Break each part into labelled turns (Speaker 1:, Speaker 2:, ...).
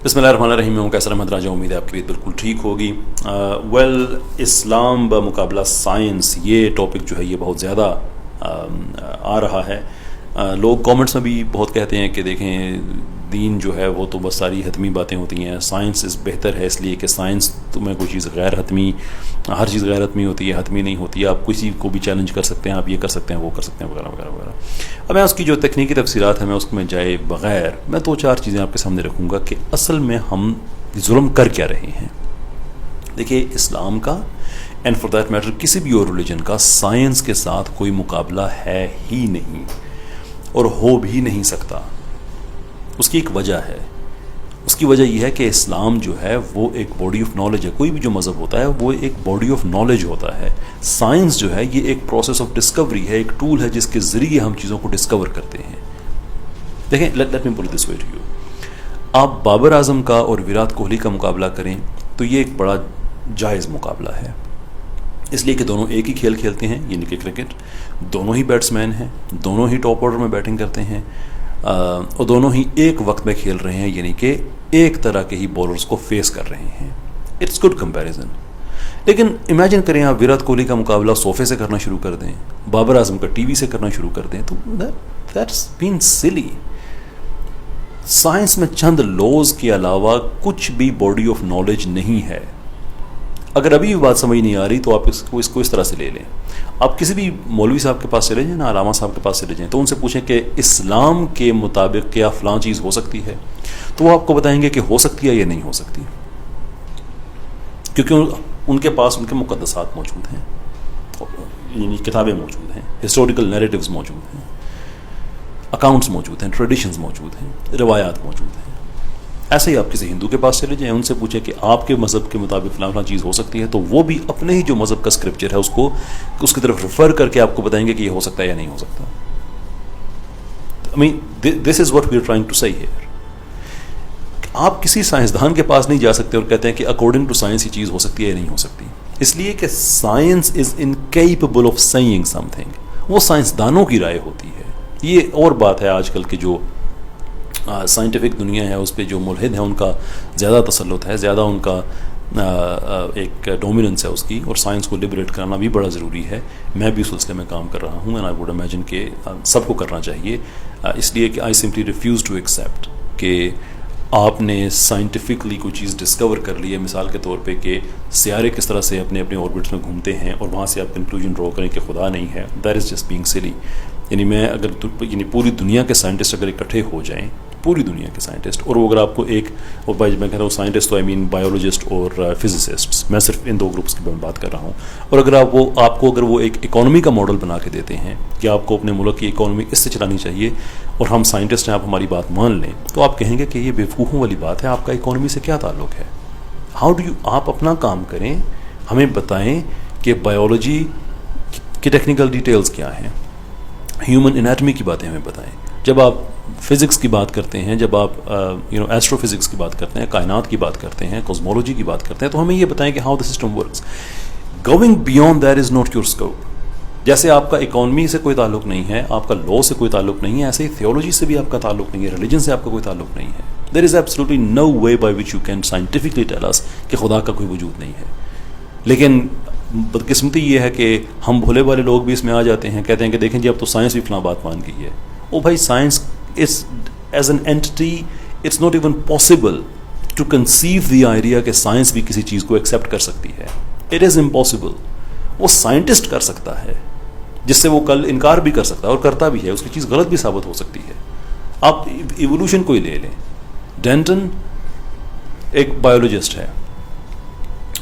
Speaker 1: बिस्मिल्लाहिर्रहमानिर्रहीम। मैं कैसर अहमद राजा, उम्मीद है आपकी बिल्कुल ठीक होगी। इस्लाम ब मुकाबला साइंस, ये टॉपिक जो है ये बहुत ज़्यादा आ रहा है। लोग कमेंट्स में भी बहुत कहते हैं कि देखें दीन जो है वो तो बस सारी हतमी बातें होती हैं, साइंस इस बेहतर है इसलिए कि साइंस तुम्हें कोई चीज़ गैर हतमी, हर चीज़ गैर हतमी होती है, हतमी नहीं होती है। आप किसी को भी चैलेंज कर सकते हैं, आप ये कर सकते हैं, वो कर सकते हैं, वगैरह वगैरह वगैरह। अब मैं उसकी जो तकनीकी तफसीरात है मैं उसमें जाए बग़ैर मैं दो चार चीज़ें आपके सामने रखूँगा कि असल में हम जुल्म कर क्या रहे हैं। देखिए, इस्लाम का एंड फॉर दैट मैटर किसी भी और रिलीजन का साइंस के साथ कोई मुकाबला है ही नहीं और हो भी नहीं सकता। उसकी एक वजह है, उसकी वजह यह है कि इस्लाम जो है वो एक बॉडी ऑफ नॉलेज है। कोई भी जो मज़हब होता है वो एक बॉडी ऑफ नॉलेज होता है। साइंस जो है ये एक प्रोसेस ऑफ डिस्कवरी है, एक टूल है जिसके ज़रिए हम चीज़ों को डिस्कवर करते हैं। देखें, let me put it this way to you. आप बाबर आजम का और विराट कोहली का मुकाबला करें तो ये एक बड़ा जायज़ मुकाबला है, इसलिए कि दोनों एक ही खेल खेलते हैं, यानी कि क्रिकेट। दोनों ही बैट्समैन हैं, दोनों ही टॉप ऑर्डर में बैटिंग करते हैं और दोनों ही एक वक्त में खेल रहे हैं, यानी कि एक तरह के ही बॉलर्स को फेस कर रहे हैं। It's good comparison. लेकिन इमेजिन करें आप विराट कोहली का मुकाबला सोफे से करना शुरू कर दें, बाबर आजम का टीवी से करना शुरू कर दें, तो दैट्स बीन सिली। साइंस में चंद लॉज के अलावा कुछ भी बॉडी ऑफ नॉलेज नहीं है। अगर अभी भी बात समझ नहीं आ रही तो आप इसको इस तरह से ले लें। आप किसी भी मौलवी साहब के पास चले जाएं, ना अलामा साहब के पास चले जाएं, तो उनसे पूछें कि इस्लाम के मुताबिक क्या फ़लाँ चीज़ हो सकती है, तो वो आपको बताएंगे कि हो सकती है या नहीं हो सकती, क्योंकि उनके पास उनके मुक़द्दसात मौजूद हैं, यानी किताबें मौजूद हैं, हिस्टोरिकल नैरेटिव्स मौजूद हैं, अकाउंट्स मौजूद हैं, ट्रेडिशंस मौजूद हैं, रिवायात मौजूद हैं। ऐसे ही आप किसी हिंदू के पास चले जाएं, उनसे पूछें कि आपके मज़हब के मुताबिक फ़लाँ चीज़ हो सकती है, तो वो भी अपने ही जो मज़हब का स्क्रिप्चर है उसको उसकी तरफ रेफ़र करके आपको बताएंगे कि ये हो सकता है या नहीं हो सकता। I mean this is what we are trying to say here. आप किसी साइंसदान के पास नहीं जा सकते और कहते हैं कि अकॉर्डिंग टू साइंस ये चीज़ हो सकती है या नहीं हो सकती, इसलिए कि science is incapable of saying something. वो साइंसदानों की राय होती है। ये और बात है, आजकल की जो साइंटिफिक दुनिया है उस पर जो मुल्हिद है उनका ज़्यादा तसल्लुत है, ज़्यादा उनका एक डोमिनेंस है उसकी, और साइंस को लिबरेट कराना भी बड़ा ज़रूरी है। मैं भी उस सिलसिले में काम कर रहा हूँ एंड आई वुड इमेजिन कि सबको करना चाहिए, इसलिए कि I simply refuse to accept कि आपने साइंटिफिकली कोई चीज़ डिस्कवर कर ली है, मिसाल के तौर पे कि सियारे किस तरह से अपने अपने ऑर्बिट्स में घूमते हैं और वहाँ से आप कंक्लूजन ड्रॉ करें कि खुदा नहीं है। दैट इज़ जस्ट बीइंग सिली। यानी मैं अगर यानी पूरी दुनिया के साइंटिस्ट अगर इकट्ठे हो जाएं, पूरी दुनिया के साइंटिस्ट, और वो अगर आपको एक, और भाई मैं कहता हूँ साइंटिस्ट तो आई मीन बायोलॉजिस्ट और फिजिसिस्ट्स, मैं सिर्फ इन दो ग्रुप्स की बात कर रहा हूँ, और अगर आपको अगर वो एक इकोनॉमी का मॉडल बना के देते हैं कि आपको अपने मुल्क की इकोनॉमी इससे चलानी चाहिए और हम साइंटिस्ट हैं, आप हमारी बात मान लें, तो आप कहेंगे कि ये बेवकूफ़ों वाली बात है, आपका इकोनॉमी से क्या ताल्लुक़ है। हाउ डू यू, आप अपना काम करें, हमें बताएं कि बायोलॉजी की टेक्निकल डिटेल्स क्या हैं, ह्यूमन एनाटमी की बातें हमें बताएं। जब आप फिज़िक्स की बात करते हैं, जब आप एस्ट्रोफिज़िक्स की बात करते हैं, कायनात की बात करते हैं, कॉस्मोलॉजी की बात करते हैं, तो हमें ये बताएं कि how the system works. Going beyond that is not your scope. जैसे आपका इकोनॉमी से कोई ताल्लुक नहीं है, आपका लॉ से कोई ताल्लुक नहीं है, ऐसे ही थियोलॉजी से भी आपका ताल्लुक नहीं है, रिलीजन से आपका कोई ताल्लुक नहीं है। There is absolutely no way by which you can scientifically tell us कि खुदा का कोई वजूद नहीं है। लेकिन बदकिस्मती ये है कि हम भोले वाले लोग भी इसमें आ जाते हैं, कहते हैं कि देखें जी अब तो साइंस भी फलां बात मान गई है। ओ भाई, science is as an entity it's not even possible to conceive the idea कि साइंस भी किसी चीज़ को एक्सेप्ट कर सकती है। It is impossible. वो साइंटिस्ट कर सकता है, जिससे वो कल इनकार भी कर सकता है और करता भी है, उसकी चीज़ गलत भी साबित हो सकती है। आप इवोल्यूशन को ही ले लें, डेंटन एक बायोलॉजिस्ट है,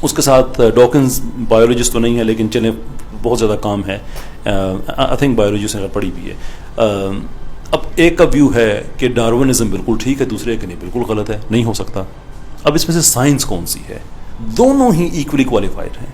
Speaker 1: उसके साथ डॉकिंस बायोलॉजिस्ट तो नहीं है लेकिन चले बहुत ज़्यादा काम है, आई थिंक बायोलॉजी से पढ़ी भी है। अब एक का व्यू है कि डार्विनिज्म बिल्कुल ठीक है, दूसरे का नहीं, बिल्कुल गलत है, नहीं हो सकता। अब इसमें से साइंस कौन सी है? दोनों ही इक्वली क्वालिफाइड हैं,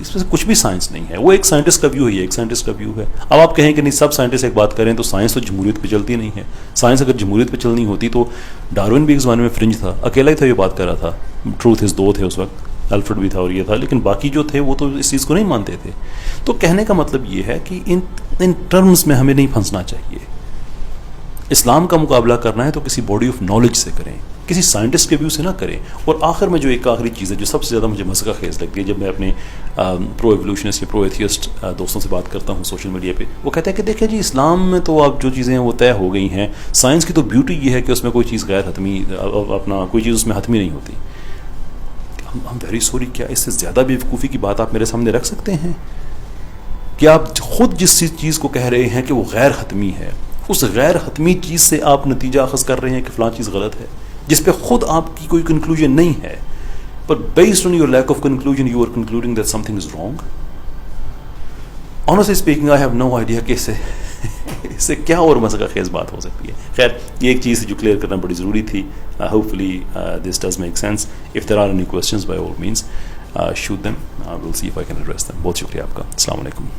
Speaker 1: इसमें से कुछ भी साइंस नहीं है। वो एक साइंटिस्ट का व्यू है, एक साइंटिस्ट का व्यू है। अब आप कहें कि नहीं सब साइंटिस्ट एक बात करें तो साइंस तो जमहूरियत पे चलती नहीं है। साइंस अगर जमहूरियत पे चलनी होती तो डार्विन भी एक ज़माने में फ्रिंज था, अकेला ही था, ये बाट कर रहा था। ट्रूथ इज़ दो थे उस वक्त, अल्फ्रेड भी था और ये था, लेकिन बाकी जो थे वो तो इस चीज़ को नहीं मानते थे। तो कहने का मतलब ये है कि इन टर्म्स में हमें नहीं फंसना चाहिए। اسلام کا مقابلہ کرنا ہے تو کسی باڈی آف نالج سے کریں, کسی سائنٹسٹ کے ویو سے نہ کریں. اور آخر میں جو ایک آخری چیز ہے جو سب سے زیادہ مجھے مسئلہ خیز لگتی ہے جب میں اپنے پرو ایولیوشنسٹ یا پرو ایتھیسٹ دوستوں سے بات کرتا ہوں سوشل میڈیا پہ, وہ کہتا ہے کہ دیکھیں جی اسلام میں تو اب جو چیزیں ہیں وہ طے ہو گئی ہیں, سائنس کی تو بیوٹی یہ ہے کہ اس میں کوئی چیز غیر حتمی, اپنا کوئی چیز اس میں حتمی نہیں ہوتی. ہم ویری سوری, کیا اس سے زیادہ بیوقوفی کی بات آپ میرے سامنے رکھ سکتے ہیں کہ آپ خود جس چیز کو کہہ رہے ہیں کہ وہ غیر حتمی ہے, اس غیر حتمی چیز سے آپ نتیجہ اخذ کر رہے ہیں کہ فلاں چیز غلط ہے, جس پہ خود آپ کی کوئی کنکلوژن نہیں ہے, but based on your lack of conclusion you are concluding that something is wrong. Honestly speaking, I have no idea کہ اس سے کیا اور مسئلہ خیز بات ہو سکتی ہے. خیر, یہ ایک چیز جو کلیئر کرنا بڑی ضروری تھی. Hopefully this does make sense. If there are any questions, by all means shoot them. We'll see if I can address them. بہت شکریہ آپ کا. السلام علیکم.